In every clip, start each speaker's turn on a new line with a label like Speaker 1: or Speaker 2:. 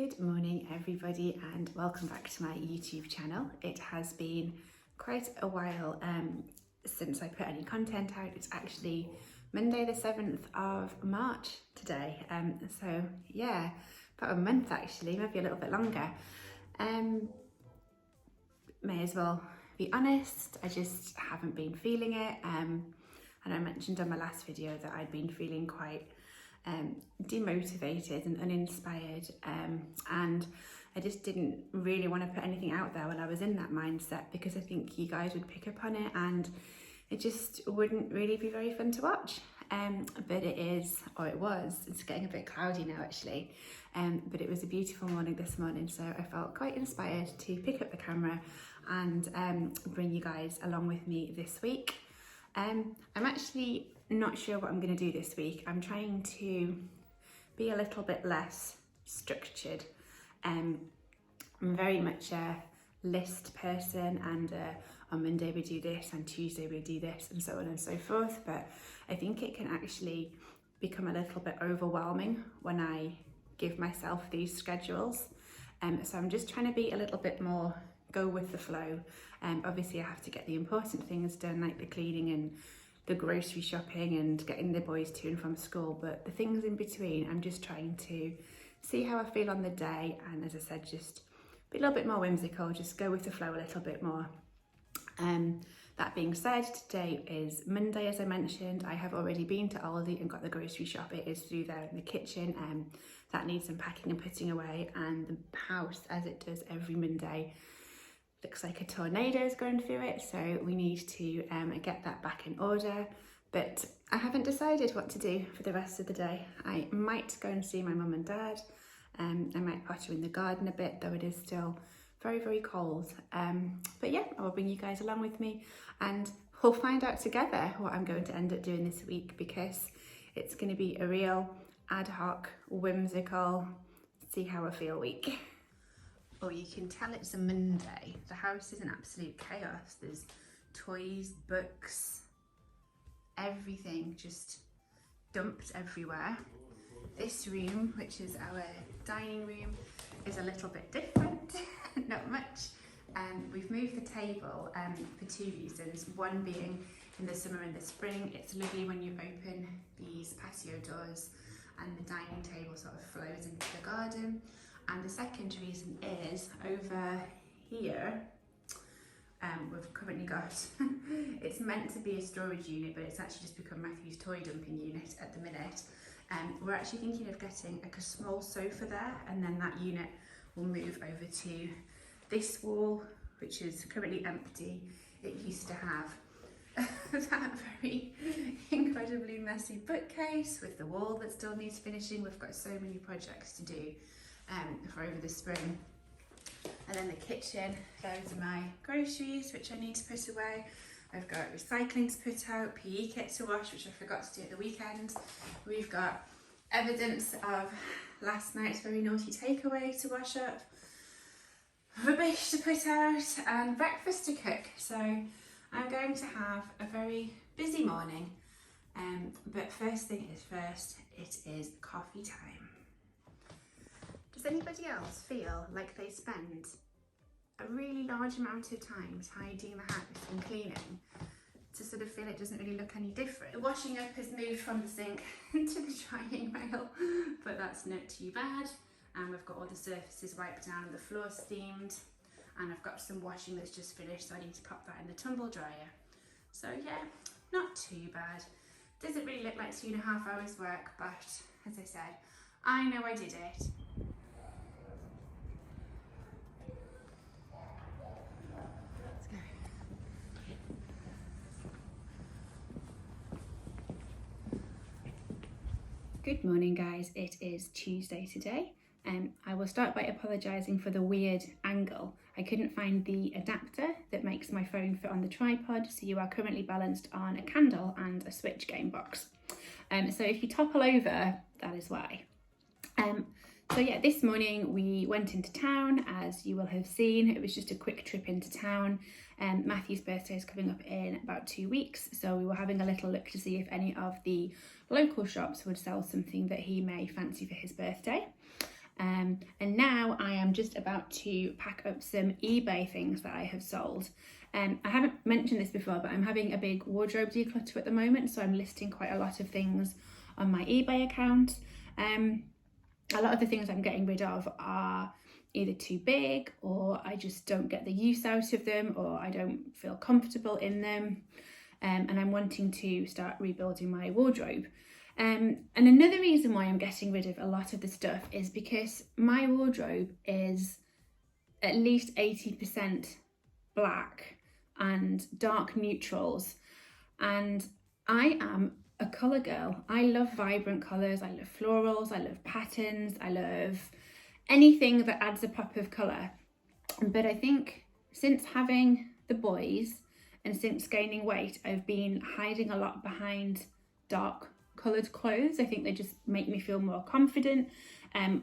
Speaker 1: Good morning everybody and welcome back to my YouTube channel. It has been quite a while since I put any content out. It's actually Monday the 7th of March today, so yeah, about a month actually, maybe a little bit longer. May as well be honest, I just haven't been feeling it, and I mentioned on my last video that I'd been feeling quite demotivated and uninspired, and I just didn't really want to put anything out there when I was in that mindset, because I think you guys would pick up on it and it just wouldn't really be very fun to watch. But it is, or it was, it's getting a bit cloudy now actually, but it was a beautiful morning this morning, so I felt quite inspired to pick up the camera and bring you guys along with me this week. I'm actually not sure what I'm going to do this week. I'm trying to be a little bit less structured. I'm very much a list person, and on Monday we do this, and Tuesday we do this, and so on and so forth, but I think it can actually become a little bit overwhelming when I give myself these schedules. So I'm just trying to be a little bit more go with the flow. Obviously I have to get the important things done, like the cleaning and the grocery shopping and getting the boys to and from school, but the things in between, I'm just trying to see how I feel on the day, and as I said, just be a little bit more whimsical, just go with the flow a little bit more. That being said, today is Monday, as I mentioned. I have already been to Aldi and got the grocery shop. It is through there in the kitchen, and that needs some packing and putting away, and the house, as it does every Monday, looks like a tornado is going through it, so we need to get that back in order. But I haven't decided what to do for the rest of the day. I might go and see my mum and dad. I might potter in the garden a bit, though it is still very, very cold. But yeah, I will bring you guys along with me, and we'll find out together what I'm going to end up doing this week, because it's going to be a real ad hoc, whimsical, see how I feel week. Oh, you can tell it's a Monday. The house is in absolute chaos. There's toys, books, everything just dumped everywhere. This room, which is our dining room, is a little bit different, not much. We've moved the table for two reasons. One being, in the summer and the spring, it's lovely when you open these patio doors and the dining table sort of flows into the garden. And the second reason is over here, we've currently got, it's meant to be a storage unit, but it's actually just become Matthew's toy dumping unit at the minute. We're actually thinking of getting a small sofa there, and then that unit will move over to this wall, which is currently empty. It used to have that very incredibly messy bookcase with the wall that still needs finishing. We've got so many projects to do for over the spring. And then the kitchen, loads of my groceries which I need to put away. I've got recycling to put out, PE kit to wash, which I forgot to do at the weekend. We've got evidence of last night's very naughty takeaway to wash up, rubbish to put out, and breakfast to cook. So I'm going to have a very busy morning, but first thing is first, it is coffee time. Does anybody else feel like they spend a really large amount of time tidying the house and cleaning to sort of feel it doesn't really look any different? The washing up has moved from the sink to the drying rail, but that's not too bad. And we've got all the surfaces wiped down and the floor steamed, and I've got some washing that's just finished, so I need to pop that in the tumble dryer. So yeah, not too bad. Doesn't really look like 2.5 hours work, but as I said, I know I did it. Good morning guys, it is Tuesday today. I will start by apologising for the weird angle. I couldn't find the adapter that makes my phone fit on the tripod, so you are currently balanced on a candle and a Switch game box. So if you topple over, that is why. So yeah, this morning we went into town, as you will have seen. It was just a quick trip into town. Matthew's birthday is coming up in about 2 weeks, so we were having a little look to see if any of the local shops would sell something that he may fancy for his birthday. And now I am just about to pack up some eBay things that I have sold. I haven't mentioned this before, but I'm having a big wardrobe declutter at the moment, so I'm listing quite a lot of things on my eBay account. A lot of the things I'm getting rid of are either too big, or I just don't get the use out of them, or I don't feel comfortable in them, and I'm wanting to start rebuilding my wardrobe. And another reason why I'm getting rid of a lot of the stuff is because my wardrobe is at least 80% black and dark neutrals, and I am a colour girl. I love vibrant colours, I love florals, I love patterns, I love anything that adds a pop of colour. But I think since having the boys and since gaining weight, I've been hiding a lot behind dark coloured clothes. I think they just make me feel more confident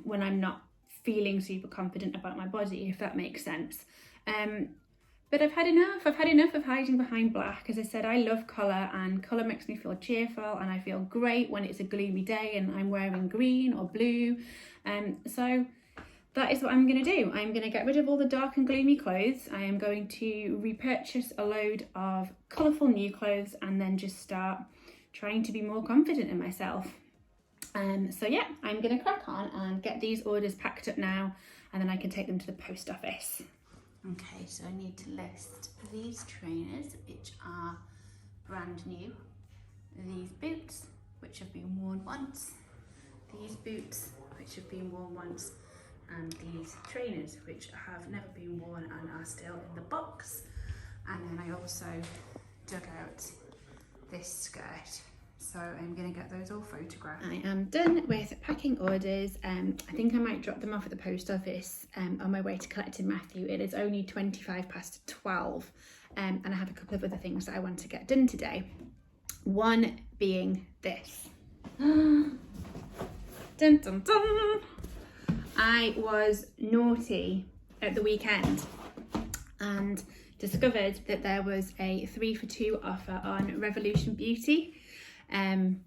Speaker 1: when I'm not feeling super confident about my body, if that makes sense. But I've had enough of hiding behind black. As I said, I love colour, and colour makes me feel cheerful, and I feel great when it's a gloomy day and I'm wearing green or blue. So that is what I'm going to do. I'm going to get rid of all the dark and gloomy clothes. I am going to repurchase a load of colourful new clothes and then just start trying to be more confident in myself. So yeah, I'm going to crack on and get these orders packed up now, and then I can take them to the post office. Okay, so I need to list these trainers, which are brand new, these boots, which have been worn once, these boots, which have been worn once, and these trainers, which have never been worn and are still in the box. And then I also dug out this skirt, so I'm going to get those all photographed. I am done with packing orders. I think I might drop them off at the post office on my way to collecting Matthew. It is only 12:25, and I have a couple of other things that I want to get done today. One being this. Dun dun dun! I was naughty at the weekend and discovered that there was a 3 for 2 offer on Revolution Beauty. I'm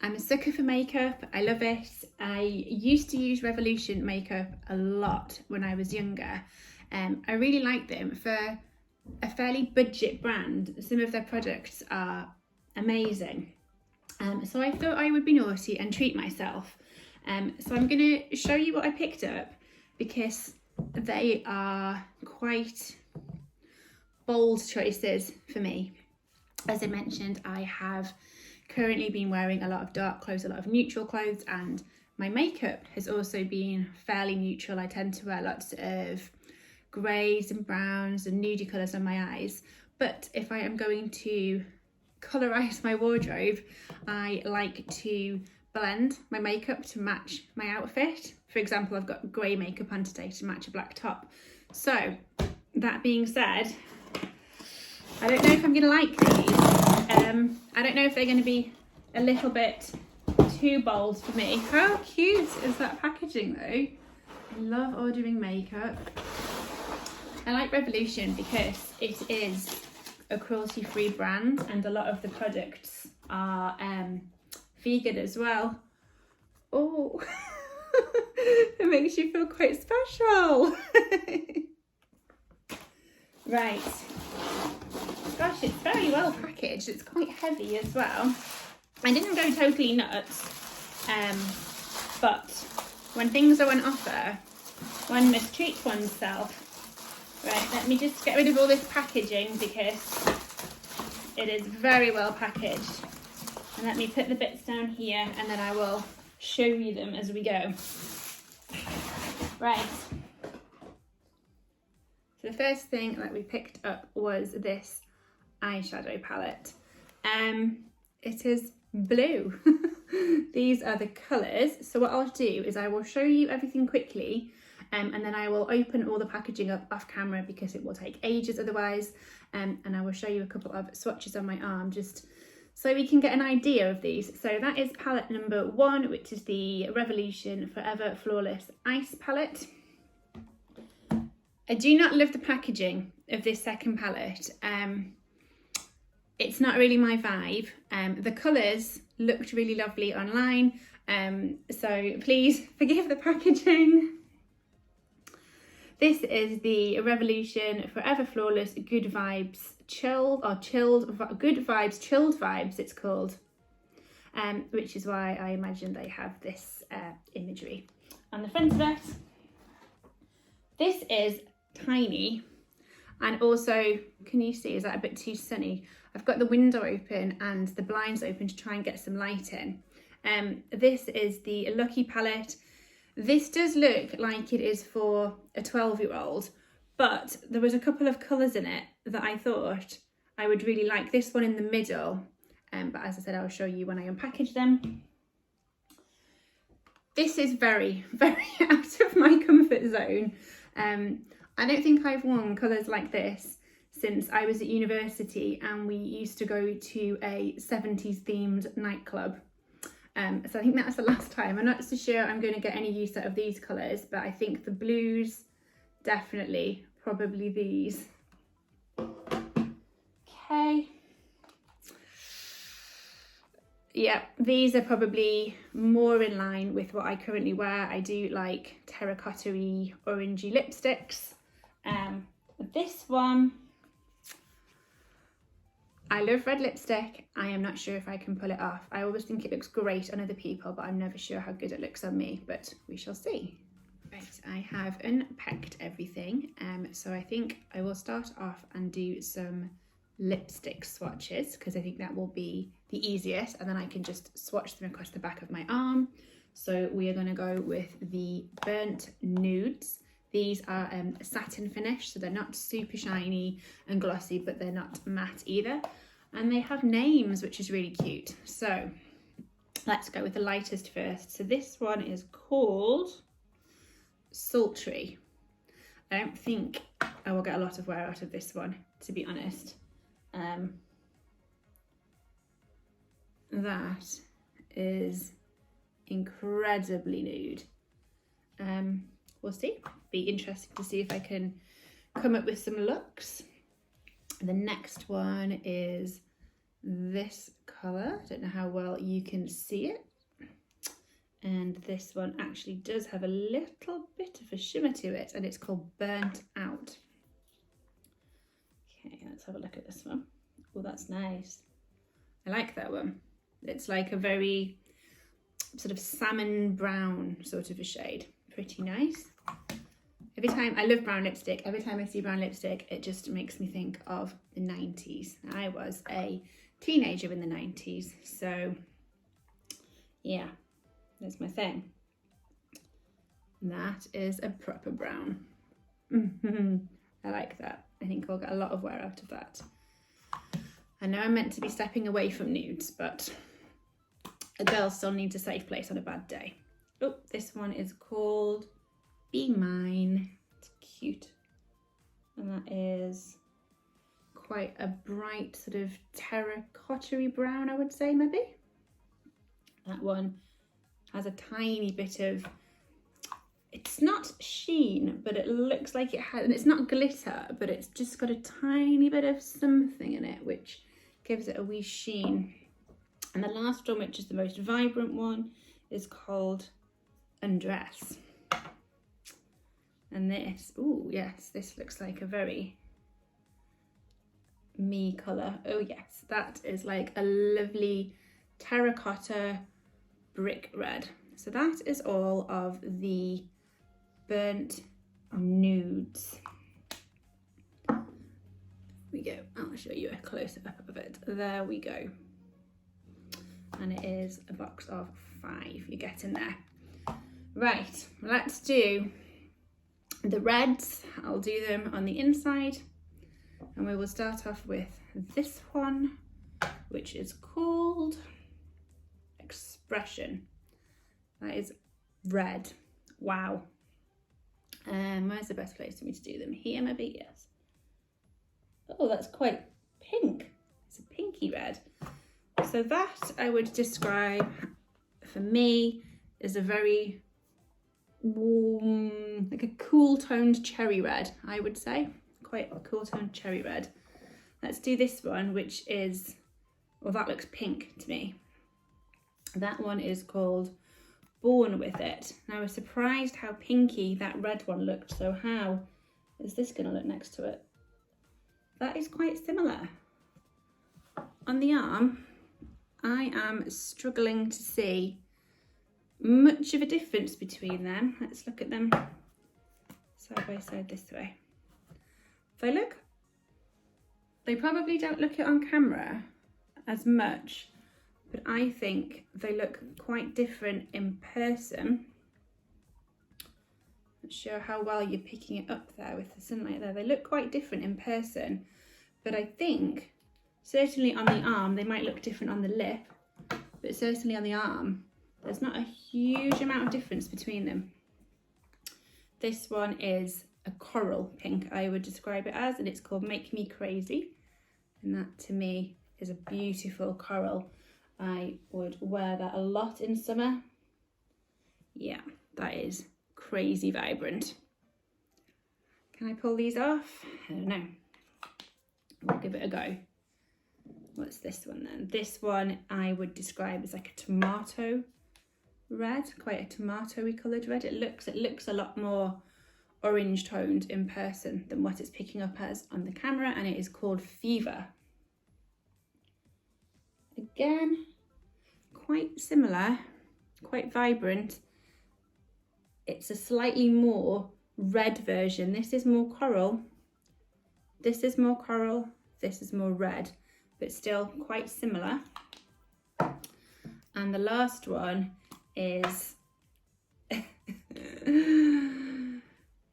Speaker 1: a sucker for makeup. I love it. I used to use Revolution makeup a lot when I was younger. I really like them. For a fairly budget brand, some of their products are amazing. So I thought I would be naughty and treat myself. So I'm going to show you what I picked up, because they are quite bold choices for me. As I mentioned, I have currently been wearing a lot of dark clothes, a lot of neutral clothes, and my makeup has also been fairly neutral. I tend to wear lots of greys and browns and nudie colours on my eyes. But if I am going to colorise my wardrobe, I like to blend my makeup to match my outfit. For example, I've got grey makeup on today to match a black top. So that being said, I don't know if I'm going to like these. I don't know if they're going to be a little bit too bold for me. How cute is that packaging though? I love ordering makeup. I like Revolution because it is a cruelty-free brand, and a lot of the products are vegan as well. Oh, it makes you feel quite special. Right. Gosh, it's very well packaged. It's quite heavy as well. I didn't go totally nuts, but when things are on offer, one must treat oneself. Right, let me just get rid of all this packaging because it is very well packaged. And let me put the bits down here, and then I will show you them as we go. Right. So the first thing that we picked up was this eyeshadow palette. It is blue. These are the colours. So what I'll do is I will show you everything quickly, and then I will open all the packaging up off camera because it will take ages otherwise, and I will show you a couple of swatches on my arm just so we can get an idea of these. So that is palette number 1, which is the Revolution Forever Flawless Ice palette. I do not love the packaging of this second palette. It's not really my vibe. The colours looked really lovely online. So please forgive the packaging. This is the Revolution Forever Flawless Good Vibes Good Vibes Chilled Vibes, it's called. Which is why I imagine they have this imagery on the front of it. This is tiny, and also, can you see, is that a bit too sunny? I've got the window open and the blinds open to try and get some light in. This is the Lucky palette. This does look like it is for a 12-year-old, but there was a couple of colours in it that I thought I would really like. This one in the middle, but as I said, I'll show you when I unpackage them. This is very, very out of my comfort zone. I don't think I've worn colours like this since I was at university and we used to go to a 70s themed nightclub. So I think that's the last time. I'm not so sure I'm going to get any use out of these colours, but I think the blues, definitely, probably these. Okay. Yeah, these are probably more in line with what I currently wear. I do like terracotta-y, orangey lipsticks. This one, I love red lipstick. I am not sure if I can pull it off. I always think it looks great on other people, but I'm never sure how good it looks on me, but we shall see. Right, I have unpacked everything. So I think I will start off and do some lipstick swatches because I think that will be the easiest, and then I can just swatch them across the back of my arm. So we are going to go with the Burnt Nudes. These are satin finish, so they're not super shiny and glossy, but they're not matte either. And they have names, which is really cute. So let's go with the lightest first. So this one is called Sultry. I don't think I will get a lot of wear out of this one, to be honest. That is incredibly nude. We'll see. Be interesting to see if I can come up with some looks. The next one is this colour. I don't know how well you can see it. And this one actually does have a little bit of a shimmer to it, and it's called Burnt Out. Okay, let's have a look at this one. Oh, that's nice. I like that one. It's like a very sort of salmon brown sort of a shade. Pretty nice. Every time, I love brown lipstick. Every time I see brown lipstick, it just makes me think of the 90s. I was a teenager in the 90s, so yeah, that's my thing. That is a proper brown. I like that. I think I'll get a lot of wear out of that. I know I'm meant to be stepping away from nudes, but a girl still needs a safe place on a bad day. Oh, this one is called Be Mine. It's cute. And that is quite a bright sort of terracotta-y brown, I would say, maybe. That one has a tiny bit of, it's not sheen, but it looks like it has, and it's not glitter, but it's just got a tiny bit of something in it, which gives it a wee sheen. And the last one, which is the most vibrant one, is called Undress. And this, oh yes, this looks like a very me colour. Oh yes, that is like a lovely terracotta brick red. So that is all of the Burnt Nudes. Here we go. I'll show you a close-up of it. There we go. And it is a box of 5 you get in there. Right, let's do the reds. I'll do them on the inside, and we will start off with this one, which is called Expression. That is red. Wow. Where's the best place for me to do them? Here, maybe? Yes. Oh, that's quite pink. It's a pinky red. So that I would describe, for me, as a very warm, like a cool toned cherry red, I would say. Quite a cool toned cherry red. Let's do this one, which is, well, that looks pink to me. That one is called born with it. And I was surprised how pinky that red one looked. So how is this going to look next to it? That is quite similar. On the arm, I am struggling to see much of a difference between them. Let's look at them side by side this way. They probably don't look it on camera as much, but I think they look quite different in person. Not sure how well you're picking it up there with the sunlight there. They look quite different in person, but I think certainly on the arm, they might look different on the lip, but certainly on the arm, there's not a huge amount of difference between them. This one is a coral pink, I would describe it as, and it's called Make Me Crazy. And that to me is a beautiful coral. I would wear that a lot in summer. Yeah, that is crazy vibrant. Can I pull these off? I don't know. We'll give it a go. What's this one then? This one I would describe as like a tomato red, quite a tomatoey coloured red. It looks a lot more orange toned in person than what it's picking up as on the camera, and it is called Fever. Again, quite similar, quite vibrant. It's a slightly more red version. This is more coral, this is more coral, this is more red, but still quite similar. And the last one is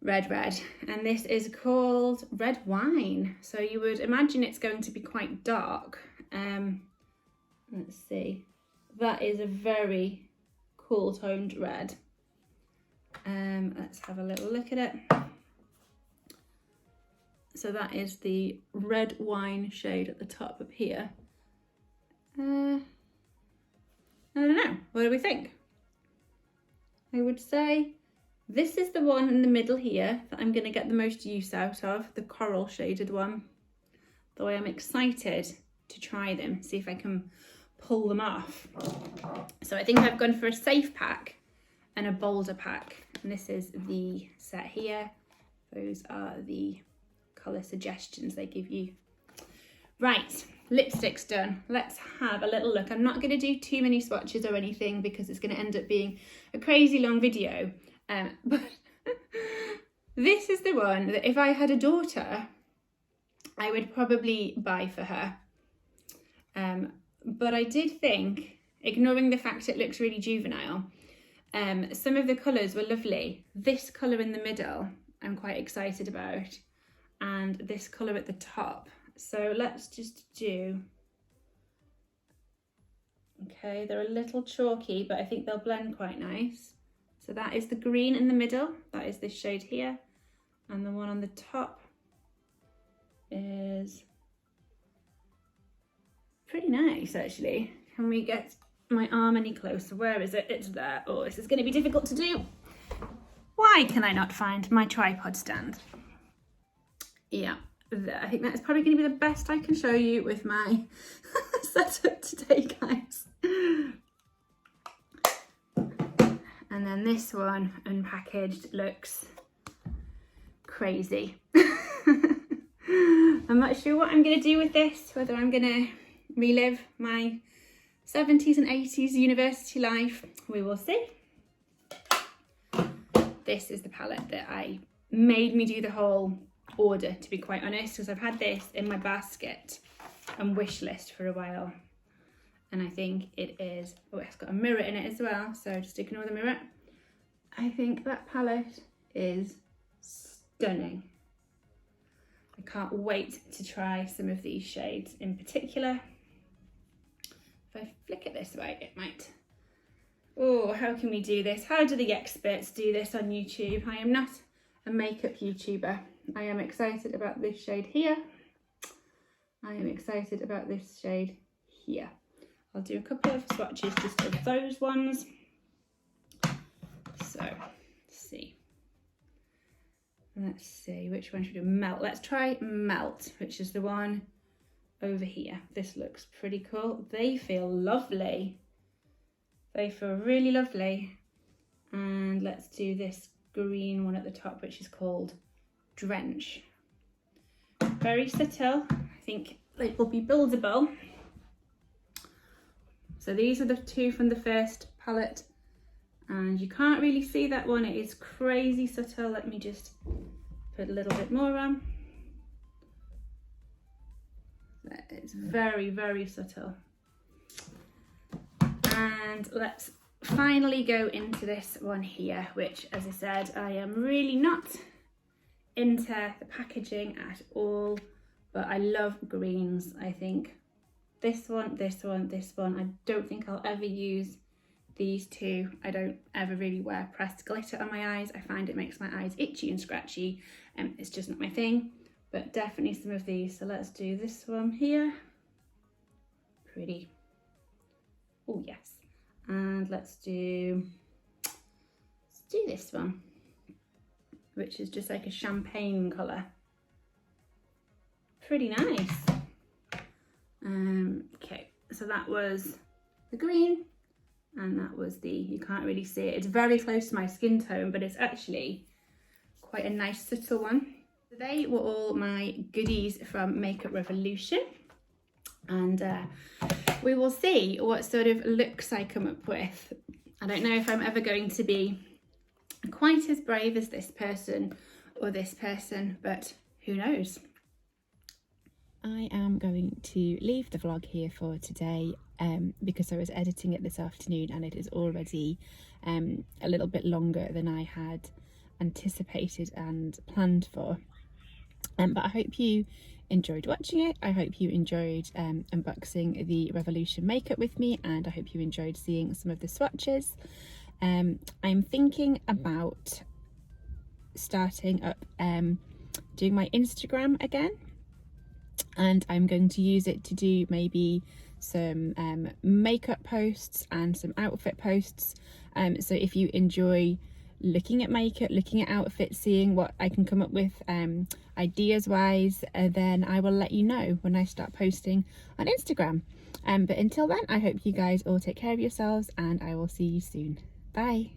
Speaker 1: red, and this is called Red Wine. So you would imagine it's going to be quite dark. Let's see, that is a very cool toned red. Let's have a little look at it. So that is the Red Wine shade at the top up here. I don't know, what do we think? I would say this is the one in the middle here that I'm going to get the most use out of, the coral shaded one. Though I am excited to try them, see if I can pull them off. So I think I've gone for a safe pack and a bolder pack. And this is the set here. Those are the colour suggestions they give you. Right, lipstick's done. Let's have a little look. I'm not going to do too many swatches or anything because it's going to end up being a crazy long video. But this is the one that if I had a daughter, I would probably buy for her. But I did think, ignoring the fact it looks really juvenile, some of the colours were lovely. This colour in the middle, I'm quite excited about, and this colour at the top. So let's just do, okay, they're a little chalky, but I think they'll blend quite nice. So that is the green in the middle, that is this shade here, and the one on the top is pretty nice actually. Can we get my arm any closer? Where is it? It's there. Oh, this is going to be difficult to do. Why can I not find my tripod stand? Yeah, there. I think that's probably going to be the best I can show you with my setup today, guys. And then this one, unpackaged, looks crazy. I'm not sure what I'm going to do with this, whether I'm going to relive my 70s and 80s university life. We will see. This is the palette that made me do the whole order, to be quite honest, because I've had this in my basket and wish list for a while. And I think it is, oh, it's got a mirror in it as well, so just ignore the mirror. I think that palette is stunning. I can't wait to try some of these shades in particular. If I flick it this way, it might. Oh, how can we do this? How do the experts do this on YouTube? I am not a makeup YouTuber. I am excited about this shade here. I am excited about this shade here. I'll do a couple of swatches just of those ones. So, let's see, which one should we do? Melt. Let's try Melt, which is the one over here. This looks pretty cool. They feel lovely. They feel really lovely. And let's do this green one at the top, which is called Drench. Very subtle. I think it will be buildable. So these are the two from the first palette, and you can't really see that one. It is crazy subtle. Let me just put a little bit more on. It's very, very subtle. And let's finally go into this one here, which, as I said, I am really not into the packaging at all, but I love greens. I think this one, this one, this one. I don't think I'll ever use these two. I don't ever really wear pressed glitter on my eyes. I find it makes my eyes itchy and scratchy, and it's just not my thing. But definitely some of these. So let's do this one here. Pretty. Oh yes. And let's do this one, which is just like a champagne colour. Pretty nice. Okay, so that was the green, and that was the, you can't really see it. It's very close to my skin tone, but it's actually quite a nice subtle one. So they were all my goodies from Makeup Revolution, and we will see what sort of looks I come up with. I don't know if I'm ever going to be quite as brave as this person or this person, but who knows. I am going to leave the vlog here for today because I was editing it this afternoon and it is already a little bit longer than I had anticipated and planned for. But I hope you enjoyed watching it. I hope you enjoyed unboxing the Revolution makeup with me, and I hope you enjoyed seeing some of the swatches. I'm thinking about starting up doing my Instagram again, and I'm going to use it to do maybe some makeup posts and some outfit posts. So if you enjoy looking at makeup, looking at outfits, seeing what I can come up with ideas wise, then I will let you know when I start posting on Instagram. But until then, I hope you guys all take care of yourselves, and I will see you soon. Bye.